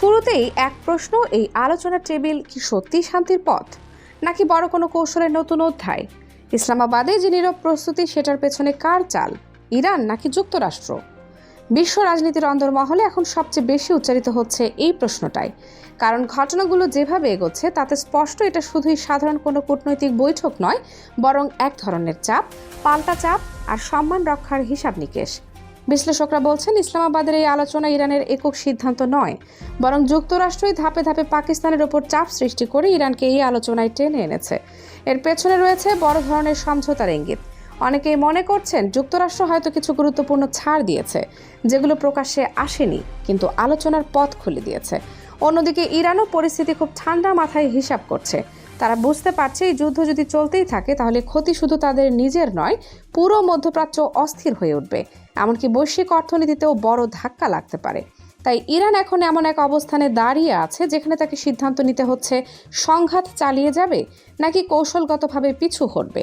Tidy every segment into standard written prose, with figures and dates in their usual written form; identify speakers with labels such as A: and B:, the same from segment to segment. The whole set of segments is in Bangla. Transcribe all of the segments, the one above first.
A: শুরুতেই এক প্রশ্ন, এই আলোচনার টেবিল কি সত্যিই শান্তির পথ, নাকি বড় কোনো কৌশলের নতুন অধ্যায়? ইসলামাবাদে যে নীরব প্রস্তুতি, সেটার পেছনে কার চাল? ইরান নাকি যুক্তরাষ্ট্র? বিশ্ব রাজনীতির অন্দরমহলে এখন সবচেয়ে বেশি উচ্চারিত হচ্ছে এই প্রশ্নটাই। কারণ ঘটনাগুলো যেভাবে এগোচ্ছে তাতে স্পষ্ট এটা শুধুই সাধারণ কোনো কূটনৈতিক বৈঠক নয়, বরং এক ধরনের চাপ, পাল্টা চাপ আর সম্মান রক্ষার হিসাব নিকেশ। বিশ্লেষকরা বলছেন, ইসলামাবাদের এই আলোচনা ইরানের একক সিদ্ধান্ত নয়, বরং যুক্তরাষ্ট্রই ধাপে ধাপে পাকিস্তানের ওপর চাপ সৃষ্টি করে ইরানকে এই আলোচনায় টেনে এনেছে। এর পেছনে রয়েছে বড় ধরনের সমঝোতার ইঙ্গিত। অনেকেই মনে করছেন যুক্তরাষ্ট্র হয়তো কিছু গুরুত্বপূর্ণ ছাড় দিয়েছে, যেগুলো প্রকাশ্যে আসেনি কিন্তু আলোচনার পথ খুলে দিয়েছে। অন্যদিকে ইরানও পরিস্থিতি খুব ঠান্ডা মাথায় হিসাব করছে। তারা বুঝতে পারছে এই যুদ্ধ যদি চলতেই থাকে তাহলে ক্ষতি শুধু তাদের নিজের নয়, পুরো মধ্যপ্রাচ্য অস্থির হয়ে উঠবে। এমনকি বৈশ্বিক অর্থনীতিতেও বড় ধাক্কা লাগতে পারে। তাই ইরান এখন এমন এক অবস্থানে দাঁড়িয়ে আছে যেখানে তাকে সিদ্ধান্ত নিতে হচ্ছে, সংঘাত চালিয়ে যাবে নাকি কৌশলগতভাবে পিছু হটবে।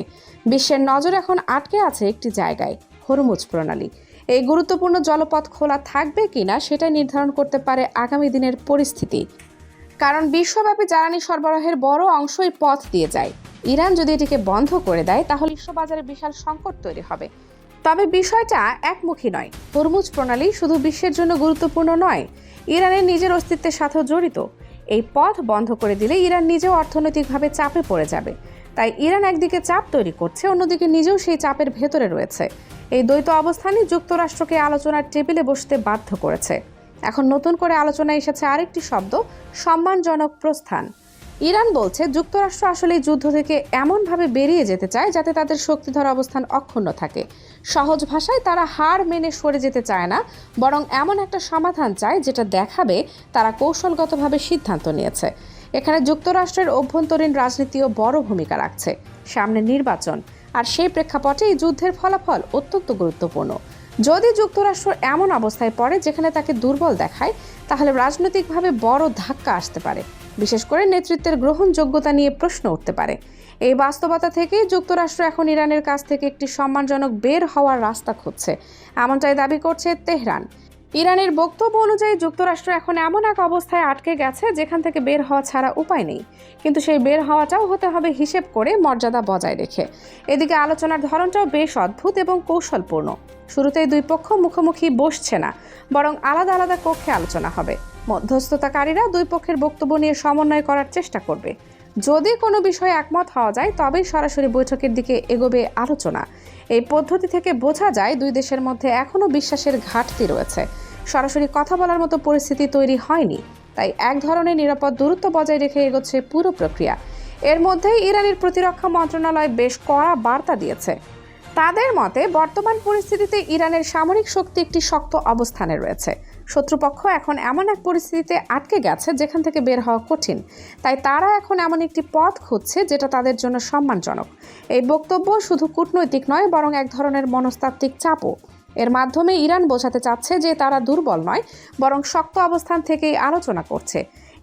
A: বিশ্বের নজর এখন আটকে আছে একটি জায়গায়, হরমুজ প্রণালী। এই গুরুত্বপূর্ণ জলপথ খোলা থাকবে কিনা সেটা নির্ধারণ করতে পারে আগামী দিনের পরিস্থিতি। কারণ বিশ্বব্যাপী জ্বালানি সরবরাহের বড় অংশ এই পথ দিয়ে যায়। ইরান যদি এটিকে বন্ধ করে দেয় তাহলে বিশ্ববাজারে বিশাল সংকট তৈরি হবে। তবে বিষয়টা একমুখী নয়। হরমুজ প্রণালী শুধু বিশ্বের জন্য গুরুত্বপূর্ণ নয়, ইরানের নিজের অস্তিত্বের সাথেও জড়িত। এই পথ বন্ধ করে দিলে ইরান নিজেও অর্থনৈতিকভাবে চাপে পড়ে যাবে। তাই ইরান একদিকে চাপ তৈরি করছে, অন্যদিকে নিজেও সেই চাপের ভেতরে রয়েছে। এই দ্বৈত অবস্থানই যুক্তরাষ্ট্রকে আলোচনার টেবিলে বসতে বাধ্য করেছে। এখন নতুন করে আলোচনায় এসেছে আরেকটি শব্দ, সম্মানজনক প্রস্থান। ইরান বলছে যুক্তরাষ্ট্র আসলে এই যুদ্ধ থেকে এমনভাবে বেরিয়ে যেতে চায় যাতে তাদের শক্তিধর অবস্থান অক্ষুণ্ণ থাকে। সহজ ভাষায় তারা হার মেনে সরে যেতে চায় না, বরং এমন একটা সমাধান চায় যেটা দেখাবে তারা কৌশলগতভাবে সিদ্ধান্ত নিয়েছে। এখানে যুক্তরাষ্ট্রের অভ্যন্তরীণ রাজনীতিও বড় ভূমিকা রাখছে। সামনে নির্বাচন, আর সেই প্রেক্ষাপটে এই যুদ্ধের ফলাফল অত্যন্ত গুরুত্বপূর্ণ। যদি যুক্তরাষ্ট্র এমন অবস্থায় পড়ে যেখানে তাকে দুর্বল দেখায়, তাহলে রাজনৈতিকভাবে বড় ধাক্কা আসতে পারে। বিশেষ করে নেতৃত্বের গ্রহণযোগ্যতা নিয়ে প্রশ্ন উঠতে পারে। এই বাস্তবতা থেকেই যুক্তরাষ্ট্র এখন ইরানের কাছ থেকে একটি সম্মানজনক বের হওয়ার রাস্তা খুঁজছে, এমনটাই দাবি করছে তেহরান। ইরানের বক্তব্য অনুযায়ী যুক্তরাষ্ট্র এখন এমন এক অবস্থায় আটকে গেছে যেখান থেকে বের হওয়া ছাড়া উপায় নেই। কিন্তু সেই বের হওয়াটাও হতে হবে হিসেব করে, মর্যাদা বজায় রেখে। এদিকে আলোচনার ধরনটাও বেশ অদ্ভুত এবং কৌশলপূর্ণ। শুরুতেই দুই পক্ষ মুখোমুখি বসছে না, বরং আলাদা আলাদা কক্ষে আলোচনা হবে। মধ্যস্থতাকারীরা দুই পক্ষের বক্তব্য নিয়ে সমন্বয় করার চেষ্টা করবে। যদি কোনো বিষয়ে একমত হওয়া যায় তবেই সরাসরি বৈঠকের দিকে এগোবে আলোচনা। এই পদ্ধতি থেকে বোঝা যায় দুই দেশের মধ্যে এখনও বিশ্বাসের ঘাটতি রয়েছে। সরাসরি কথা বলার মতো পরিস্থিতি তৈরি হয়নি। তাই এক ধরনের নিরাপদ দূরত্ব বজায় রেখে এগোচ্ছে পুরো প্রক্রিয়া। এর মধ্যেই ইরানের প্রতিরক্ষা মন্ত্রণালয় বেশ কড়া বার্তা দিয়েছে। তাদের মতে বর্তমান পরিস্থিতিতে ইরানের সামরিক শক্তি একটি শক্ত অবস্থানে রয়েছে। শত্রুপক্ষ এখন এমন এক পরিস্থিতিতে আটকে গেছে যেখান থেকে বের হওয়া কঠিন। তাই তারা এখন এমন একটি পথ খুঁজছে যেটা তাদের জন্য সম্মানজনক। এই বক্তব্য শুধু কূটনৈতিক নয়, বরং এক ধরনের মনস্তাত্ত্বিক চাপও। এর মাধ্যমে ইরান বোঝাতে চাচ্ছে যে তারা দুর্বল নয়, বরং শক্ত অবস্থান থেকেই আলোচনা করছে।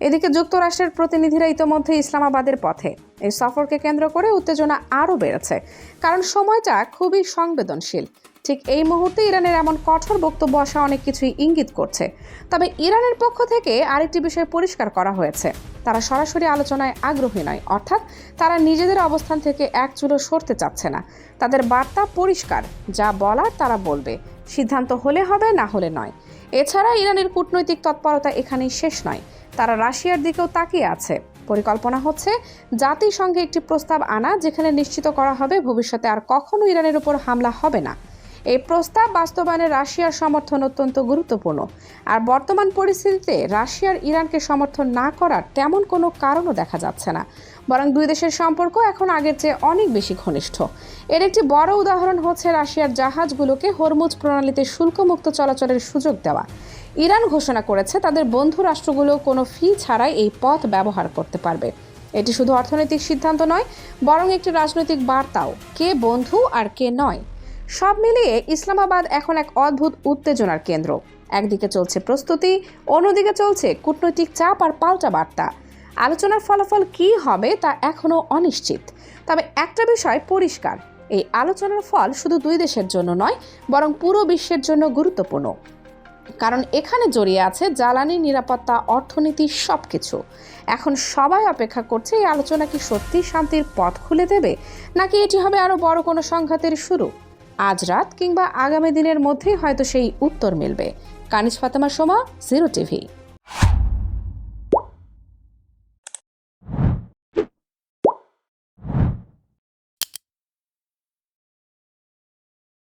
A: এদিকে যুক্তরাষ্ট্রের প্রতিনিধিরা ইতোমধ্যে ইসলামাবাদের পথে। এই সফরকে কেন্দ্র করে উত্তেজনা আরও বেড়েছে, কারণ সময়টা খুবই সংবেদনশীল। ঠিক এই মুহূর্তে ইরানের এমন কঠোর বক্তব্য আসা অনেক কিছুই ইঙ্গিত করছে। তবে ইরানের পক্ষ থেকে আরেকটি বিষয় পরিষ্কার করা হয়েছে, তারা সরাসরি আলোচনায় আগ্রহী নয়। অর্থাৎ তারা নিজেদের অবস্থান থেকে এক চুলো সরতে চাচ্ছে না। তাদের বার্তা পরিষ্কার, যা বলার তারা বলবে, সিদ্ধান্ত হলে হবে, না হলে নয়। এছাড়া ইরানের কূটনৈতিক তৎপরতা এখানেই শেষ নয়, তারা রাশিয়ার দিকেও তাকিয়ে আছে। পরিকল্পনা হচ্ছে জাতিসংঘে একটি প্রস্তাব আনা, যেখানে নিশ্চিত করা হবে ভবিষ্যতে আর কখনো ইরানের উপর হামলা হবে না। এই প্রস্তাব বাস্তবায়নে রাশিয়ার সমর্থন অত্যন্ত গুরুত্বপূর্ণ। আর বর্তমান পরিস্থিতিতে রাশিয়ার ইরানকে সমর্থন না করার তেমন কোনো কারণও দেখা যাচ্ছে না, বরং দুই দেশের সম্পর্ক এখন আগের চেয়ে অনেক বেশি ঘনিষ্ঠ। এর একটি বড় উদাহরণ হচ্ছে রাশিয়ার জাহাজগুলোকে হরমুজ প্রণালীতে শুল্কমুক্ত চলাচলের সুযোগ দেওয়া। ইরান ঘোষণা করেছে তাদের বন্ধু রাষ্ট্রগুলো কোনো ফি ছাড়াই এই পথ ব্যবহার করতে পারবে। এটি শুধু অর্থনৈতিক সিদ্ধান্ত নয়, বরং একটি রাজনৈতিক বার্তাও, কে বন্ধু আর কে নয়। সব মিলিয়ে ইসলামাবাদ এখন এক অদ্ভুত উত্তেজনার কেন্দ্র। একদিকে চলছে প্রস্তুতি, অন্যদিকে চলছে কূটনৈতিক চাপ আর পাল্টা বার্তা। আলোচনার ফলাফল কী হবে তা এখনও অনিশ্চিত। তবে একটা বিষয় পরিষ্কার, এই আলোচনার ফল শুধু দুই দেশের জন্য নয়, বরং পুরো বিশ্বের জন্য গুরুত্বপূর্ণ। কারণ এখানে জড়িয়ে আছে জ্বালানি, নিরাপত্তা, অর্থনীতি, সবকিছু। এখন সবাই অপেক্ষা করছে এই আলোচনা কি সত্যি শান্তির পথ খুলে দেবে, নাকি এটি হবে আরো বড় কোনো সংঘাতের শুরু। আজ রাত কিংবা আগামী দিনের মধ্যেই হয়তো সেই উত্তর মিলবে। কানিজ ফাতেমা, সোমা, 0 টিভি।